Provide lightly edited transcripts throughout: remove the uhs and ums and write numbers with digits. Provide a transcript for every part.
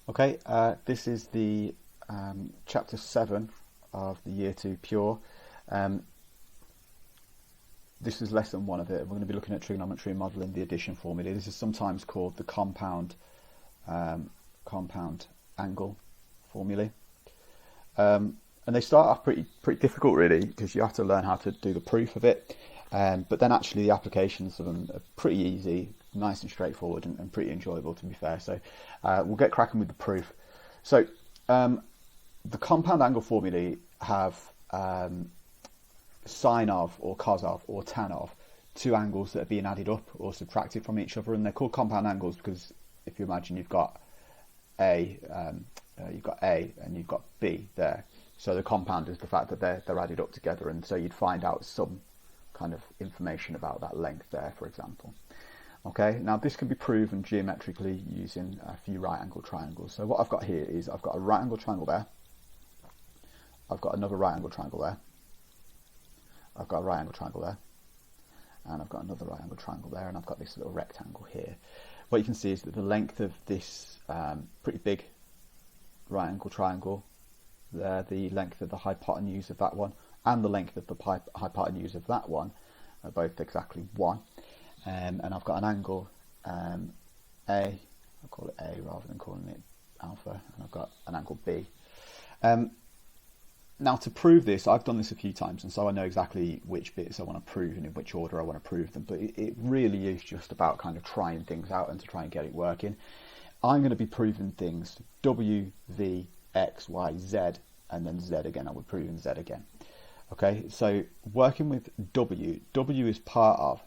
Okay, this is the chapter 7 of the Year 2 Pure. This is lesson 1 of it. We're going to be looking at trigonometry and modelling the addition formulae. This is sometimes called the compound angle formulae. And they start off pretty difficult, really, because you have to learn how to do the proof of it. But then actually the applications of them are pretty easy, nice and straightforward, and pretty enjoyable, to be fair. So we'll get cracking with the proof. So the compound angle formulae have sine of, or cos of, or tan of, two angles that are being added up or subtracted from each other, and they're called compound angles because if you imagine you've got A and you've got B there. So the compound is the fact that they're added up together, and so you'd find out some kind of information about that length there, for example. Okay, now this can be proven geometrically using a few right angle triangles. So what I've got here is I've got a right angle triangle there, I've got another right angle triangle there, I've got a right angle triangle there, and I've got another right angle triangle there, and I've got this little rectangle here. What you can see is that the length of this pretty big right angle triangle there, the length of the hypotenuse of that one, and the length of the hypotenuse of that one are both exactly 1. And I've got an angle A, I'll call it A rather than calling it alpha, and I've got an angle B. Now to prove this, I've done this a few times, and so I know exactly which bits I want to prove and in which order I want to prove them, but it really is just about kind of trying things out and to try and get it working. I'm going to be proving things W, V, X, Y, Z, and then Z again. I will prove in Z again. Okay, so working with W is part of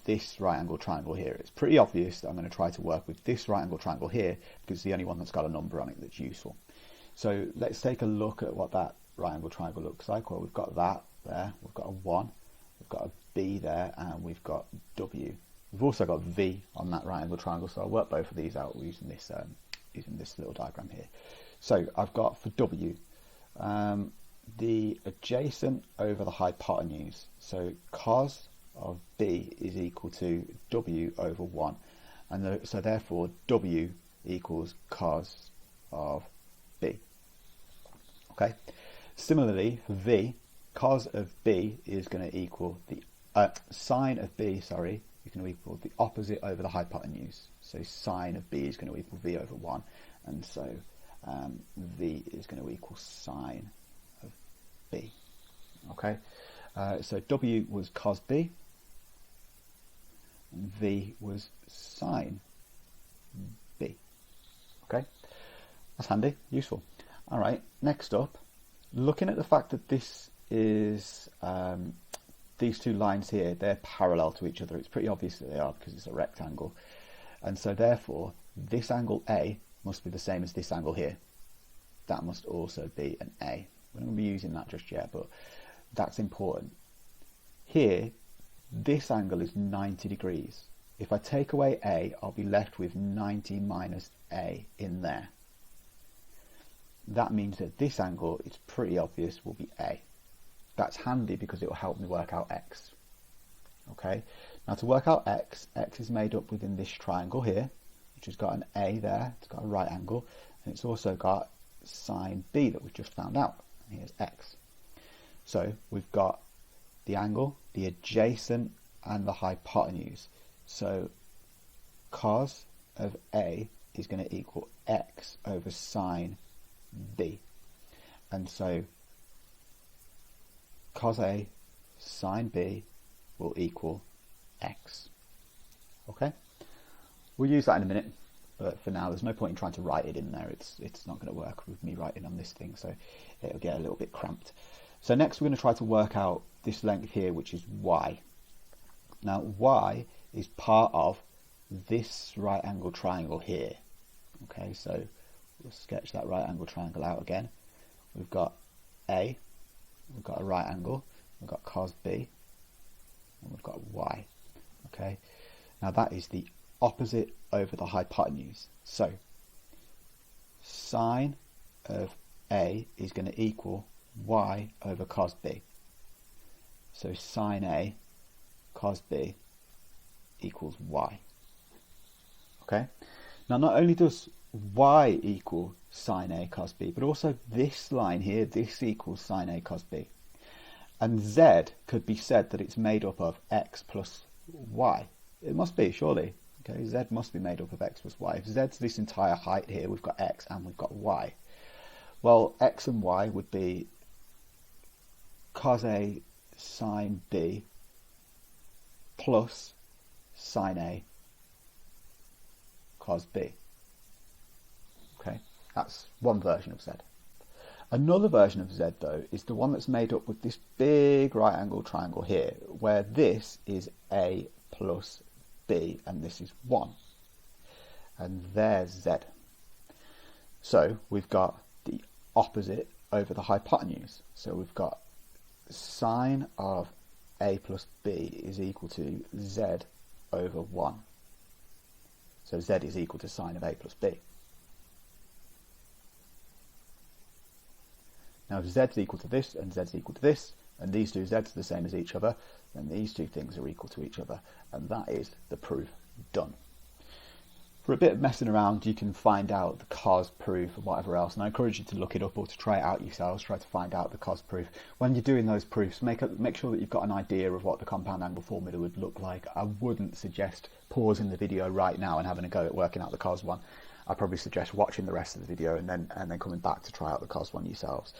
this right angle triangle here. It's pretty obvious that I'm going to try to work with this right angle triangle here because it's the only one that's got a number on it that's useful. So let's take a look at what that right angle triangle looks like. Well, we've got that there, we've got a 1, we've got a B there, and we've got W. We've also got V on that right angle triangle, so I'll work both of these out using this little diagram here. So I've got for W the adjacent over the hypotenuse, so cos of B is equal to W over 1, and so therefore W equals cos of B. Okay. Similarly, for V, cos of B is going to equal the sine of B. Sorry, is going to equal the opposite over the hypotenuse. So sine of B is going to equal V over 1, and so V is going to equal sine of B. Okay. So W was cos B, and V was sine B. Okay, that's handy, useful. All right, next up, looking at the fact that this is these two lines here, they're parallel to each other. It's pretty obvious that they are because it's a rectangle, and so therefore this angle A must be the same as this angle here. That must also be an A. We're not going to be using that just yet, but that's important. Here, this angle is 90 degrees. If I take away A, I'll be left with 90 minus A in there. That means that this angle, it's pretty obvious, will be A. That's handy because it will help me work out X. Okay, now to work out X is made up within this triangle here, which has got an A there, it's got a right angle, and it's also got sine B that we've just found out. And here's X. So we've got the angle, the adjacent, and the hypotenuse. So cos of A is going to equal X over sine B. And so cos A sine B will equal X. Okay? We'll use that in a minute, but for now there's no point in trying to write it in there. It's not going to work with me writing on this thing, so it'll get a little bit cramped. So next we're going to try to work out this length here, which is Y. Now Y is part of this right angle triangle here. Okay, so we'll sketch that right angle triangle out again. We've got A, we've got a right angle, we've got cos B, and we've got Y. Okay, now that is the opposite over the hypotenuse. So sine of A is going to equal Y over cos B. So sine A cos B equals Y. Okay. Now, not only does y equal sine A cos B, but also this line here, this equals sine A cos B. And z could be said that it's made up of x plus y. It must be, surely. Okay, z must be made up of x plus y. If z's this entire height here, we've got x and we've got y. Well, x and y would be cos A sine B plus sine A cos B. Okay, that's one version of z. Another version of z, though, is the one that's made up with this big right angle triangle here, where this is A plus B and this is 1. And there's z. So we've got the opposite over the hypotenuse. So we've got sine of A plus B is equal to z over 1. So z is equal to sine of A plus B. Now if z is equal to this and z is equal to this, and these two z's are the same as each other, then these two things are equal to each other, and that is the proof done. For a bit of messing around, you can find out the cos proof and whatever else, and I encourage you to look it up or to try it out yourselves, try to find out the cos proof. When you're doing those proofs, make sure that you've got an idea of what the compound angle formula would look like. I wouldn't suggest pausing the video right now and having a go at working out the cos one. I'd probably suggest watching the rest of the video and then coming back to try out the cos one yourselves.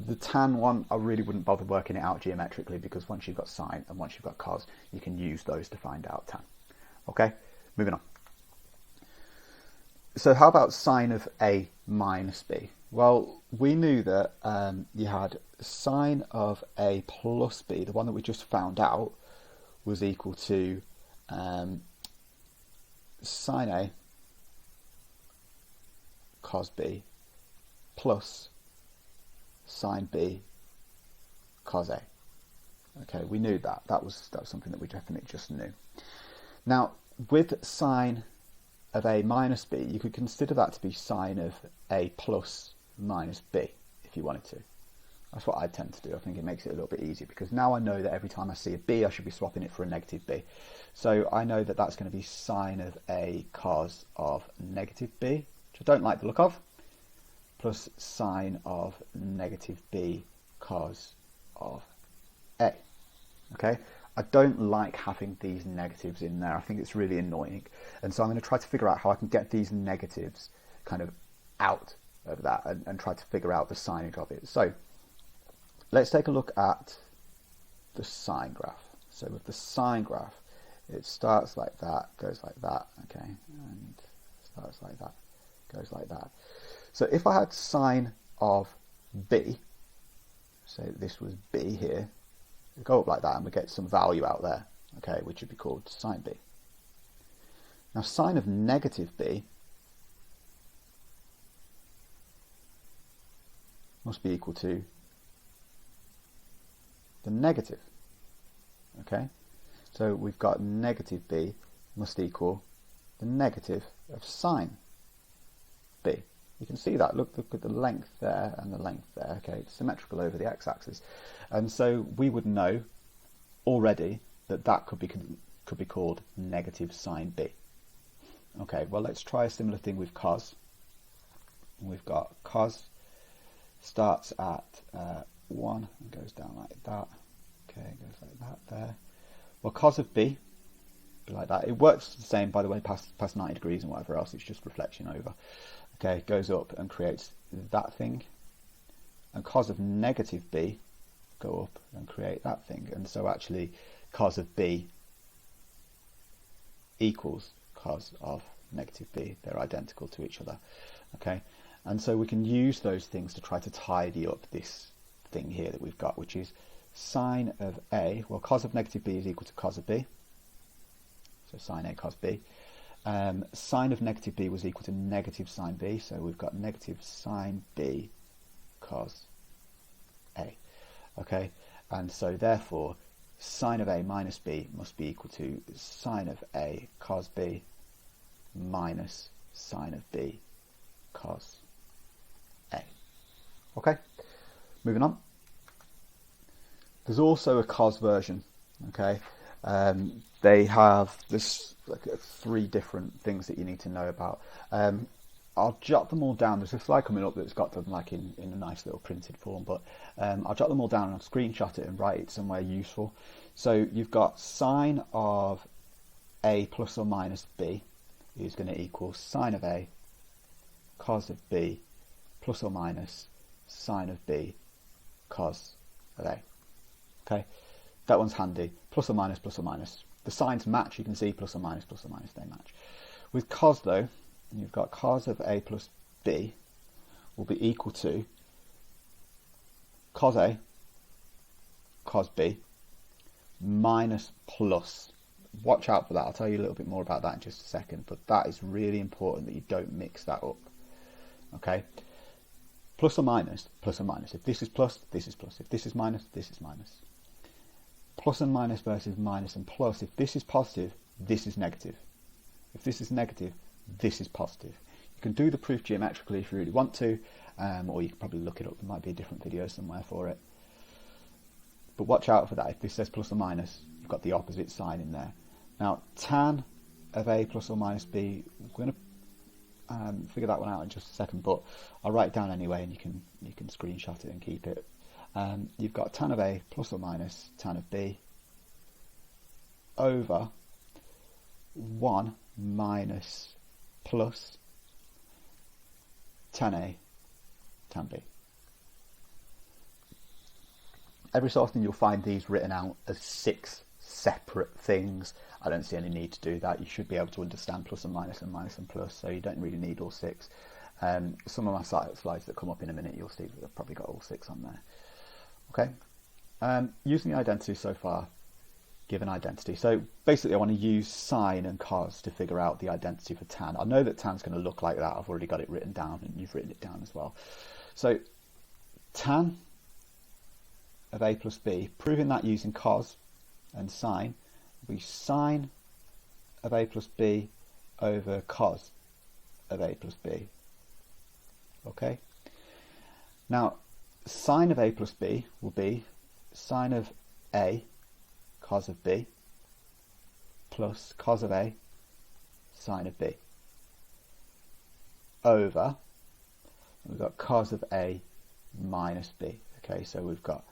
The tan one, I really wouldn't bother working it out geometrically, because once you've got sine and once you've got cos, you can use those to find out tan. Okay, moving on. So how about sine of A minus B? Well, we knew that you had sine of A plus B, the one that we just found out, was equal to sine A cos B plus sine B cos A. Okay, we knew that. That was something that we definitely just knew. Now, with sine of A minus B, you could consider that to be sine of A plus minus B, if you wanted to. That's what I tend to do. I think it makes it a little bit easier, because now I know that every time I see a B, I should be swapping it for a negative B. So I know that that's going to be sine of A cos of negative B, which I don't like the look of, plus sine of negative B cos of A. Okay, I don't like having these negatives in there. I think it's really annoying, and so I'm going to try to figure out how I can get these negatives kind of out of that and try to figure out the signage of it. So let's take a look at the sine graph. So with the sine graph, it starts like that, goes like that, okay, and starts like that, goes like that. So if I had sine of B, say this was B here, we go up like that and we get some value out there, okay, which would be called sine B. Now sine of negative B must be equal to the negative, okay? So we've got negative B must equal the negative of sine B. You can see that, look at the length there and the length there, okay, it's symmetrical over the x-axis. And so we would know already that that could be called negative sine B. Okay, well let's try a similar thing with cos. We've got cos starts at 1 and goes down like that, okay, goes like that there. Well, cos of B, be like that. It works the same, by the way, past 90 degrees and whatever else, it's just reflection over. Okay, goes up and creates that thing, and cos of negative B go up and create that thing, and so actually cos of B equals cos of negative B. They're identical to each other. Okay, and so we can use those things to try to tidy up this thing here that we've got, which is sine of A. Well, cos of negative B is equal to cos of B, so sine A cos B. Sine of negative B was equal to negative sine B, so we've got negative sine B cos A. Okay, and so therefore sine of A minus B must be equal to sine of A cos B minus sine of B cos A. Okay, moving on. There's also a cos version, okay, They have this like 3 different things that you need to know about. I'll jot them all down. There's a slide coming up that's got them like in a nice little printed form, but I'll jot them all down and I'll screenshot it and write it somewhere useful. So you've got sine of a plus or minus b is going to equal sine of a cos of b plus or minus sine of b cos of a. Okay, that one's handy. Plus or minus, plus or minus. The signs match, you can see plus or minus, they match. With cos though, you've got cos of a plus b will be equal to cos a cos b minus plus. Watch out for that. I'll tell you a little bit more about that in just a second, but that is really important that you don't mix that up. Okay, plus or minus, plus or minus. If this is plus, this is plus. If this is minus, this is minus. Plus and minus versus minus and plus. If this is positive, this is negative. If this is negative, this is positive. You can do the proof geometrically if you really want to, or you can probably look it up. There might be a different video somewhere for it. But watch out for that. If this says plus or minus, you've got the opposite sign in there. Now, tan of a plus or minus b, we're going to figure that one out in just a second, but I'll write it down anyway, and you can screenshot it and keep it. You've got tan of a plus or minus tan of b over 1 minus plus tan a tan b. Every so often you'll find these written out as 6 separate things. I don't see any need to do that. You should be able to understand plus and minus and plus, so you don't really need all 6. Some of my slides that come up in a minute, you'll see that I've probably got all 6 on there. Okay, using the identity so far, give an identity. So basically I want to use sine and cos to figure out the identity for tan. I know that tan's going to look like that. I've already got it written down and you've written it down as well. So tan of a plus b, proving that using cos and sine, will be sine of a plus b over cos of a plus b. Okay, now sine of a plus b will be sine of a cos of b plus cos of a sine of b over, we've got cos of a minus b. Okay, so we've got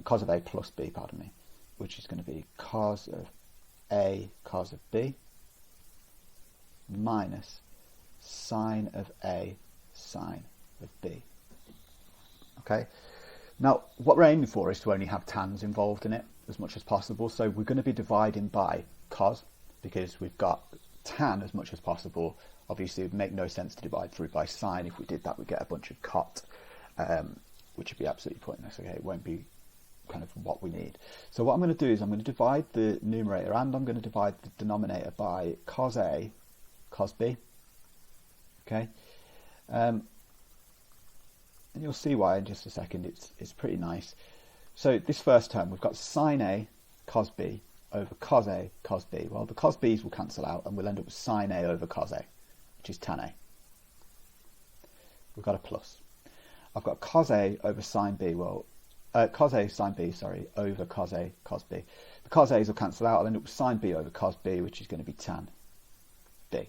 cos of a plus b, pardon me, which is going to be cos of a cos of b minus sine of a sine of b. Okay, now what we're aiming for is to only have tans involved in it as much as possible, so we're going to be dividing by cos because we've got tan as much as possible. Obviously it would make no sense to divide through by sine. If we did that, we'd get a bunch of cot, which would be absolutely pointless. Okay, it won't be kind of what we need. So what I'm going to do is I'm going to divide the numerator and I'm going to divide the denominator by cos a cos b. Okay, and you'll see why in just a second. It's pretty nice. So this first term, we've got sine a cos b over cos a cos b. Well, the cos b's will cancel out and we'll end up with sine a over cos a, which is tan a. We've got a plus. I've got cos a over sine b. Well, cos a sine b, sorry, over cos a cos b. The cos a's will cancel out. I'll end up with sine b over cos b, which is going to be tan b.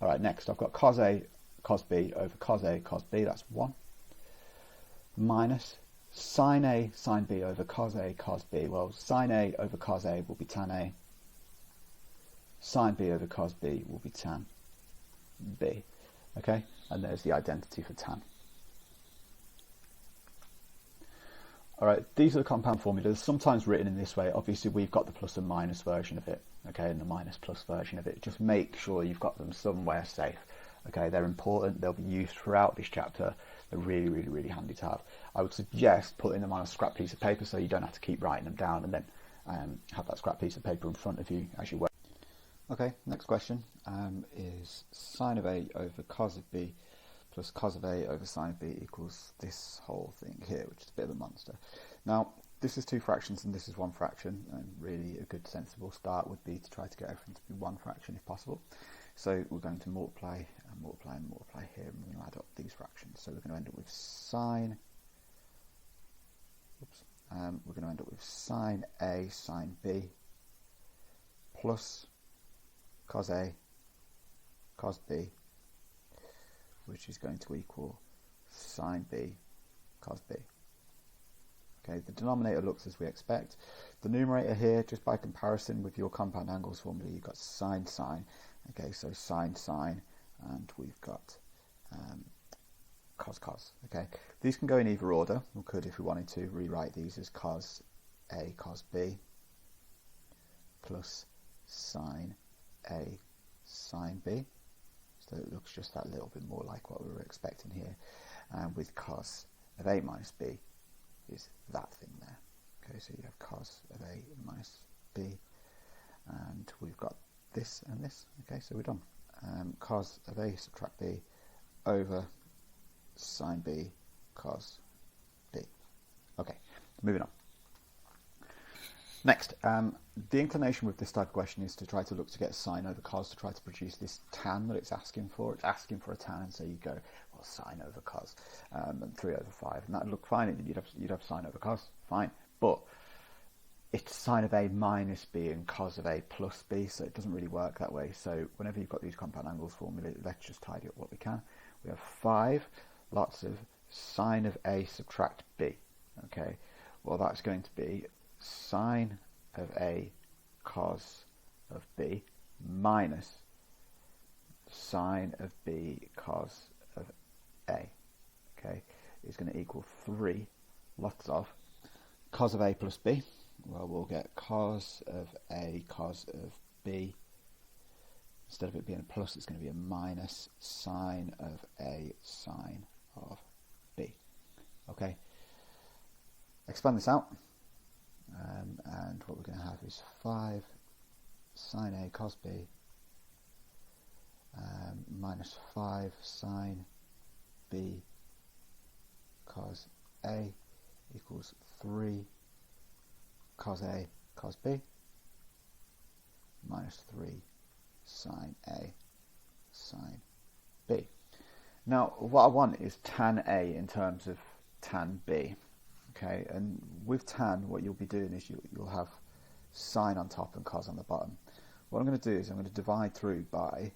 All right, next I've got cos a cos b over cos a cos b. That's 1 minus sine a sine b over cos a cos b. Well, sine a over cos a will be tan a. Sine b over cos b will be tan b. Okay, and there's the identity for tan. All right, these are the compound formulas, sometimes written in this way. Obviously, we've got the plus and minus version of it, okay, and the minus plus version of it. Just make sure you've got them somewhere safe. Okay, they're important. They'll be used throughout this chapter. They're really, really, really handy to have. I would suggest putting them on a scrap piece of paper so you don't have to keep writing them down, and then have that scrap piece of paper in front of you as you work. Okay, next question is sine of a over cos of b plus cos of a over sine of b equals this whole thing here, which is a bit of a monster. Now, this is 2 fractions and this is 1 fraction, and really a good sensible start would be to try to get everything to be 1 fraction if possible. So we're going to multiply and multiply and multiply here, and we're going to add up these fractions. So we're going to end up with sine we're going to end up with sine A sine B plus cos A cos B, which is going to equal sine B cos B. Okay, the denominator looks as we expect. The numerator here, just by comparison with your compound angles formula, you've got sine sine. Okay, so sine sine, and we've got cos cos. Okay, these can go in either order. We could, if we wanted to, rewrite these as cos A cos B plus sine A sine B. So it looks just that little bit more like what we were expecting here. And with cos of A minus B is that thing there. Okay, so you have cos of A minus B, and we've got this and this. Okay, so we're done. Cos of A subtract B over sine B cos B. Okay, moving on. Next, the inclination with this type of question is to try to look to get sine over cos to try to produce this tan that it's asking for. It's asking for a tan, and so you go, well, sine over cos, and 3 over 5, and that would look fine. You'd have sine over cos, fine. But it's sine of A minus B and cos of A plus B, so it doesn't really work that way. So whenever you've got these compound angles formula, let's just tidy up what we can. We have 5 lots of sine of A subtract B. Okay, well, that's going to be sine of A cos of B minus sine of B cos of A. Okay, is going to equal 3 lots of cos of A plus B. Well, we'll get cos of A cos of B. Instead of it being a plus, it's going to be a minus sine of A sine of B. Okay, expand this out. And what we're going to have is 5 sine A cos B minus 5 sine B cos A equals 3 cos A cos B minus 3 sine A sine B. Now, what I want is tan A in terms of tan B. Okay, and with tan, what you'll be doing is you'll have sine on top and cos on the bottom. What I'm going to do is I'm going to divide through by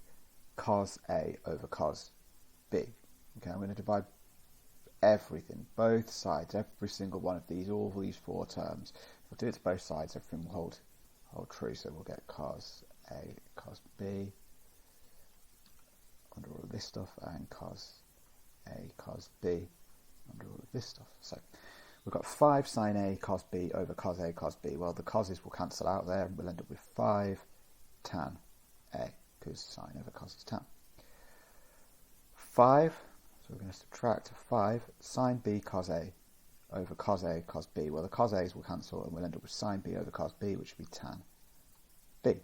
cos A over cos B. Okay, I'm going to divide everything, both sides, every single one of these, all these 4 terms. If I do it to both sides, everything will hold true. So we'll get cos A cos B under all of this stuff, and cos A cos B under all of this stuff. So we've got 5 sine A cos B over cos A cos B. Well, the coses will cancel out there, and we'll end up with 5 tan A, because sine over cos is tan. 5, so we're going to subtract 5 sine B cos A over cos A cos B. Well, the cos A's will cancel, and we'll end up with sine B over cos B, which will be tan B,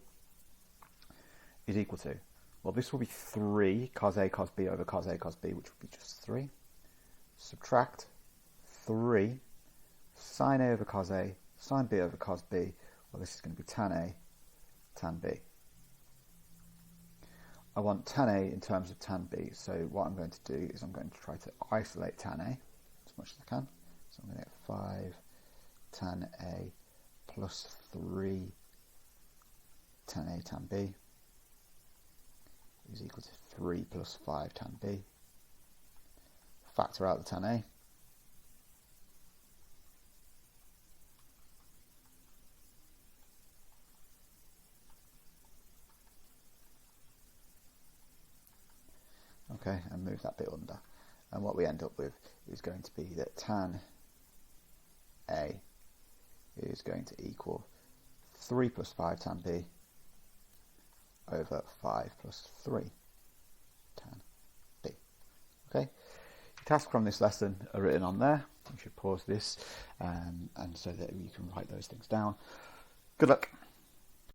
is equal to, well, this will be 3 cos A cos B over cos A cos B, which will be just 3. Subtract 3 sine A over cos A, sine B over cos B. Well, this is going to be tan A, tan B. I want tan A in terms of tan B, so what I'm going to do is I'm going to try to isolate tan A as much as I can. So I'm going to get 5 tan A plus 3 tan A tan B is equal to 3 plus 5 tan B. Factor out the tan A. Okay, and move that bit under. And what we end up with is going to be that tan A is going to equal 3 plus 5 tan B over 5 plus 3 tan B. Okay, tasks from this lesson are written on there. You should pause this and so that you can write those things down. Good luck.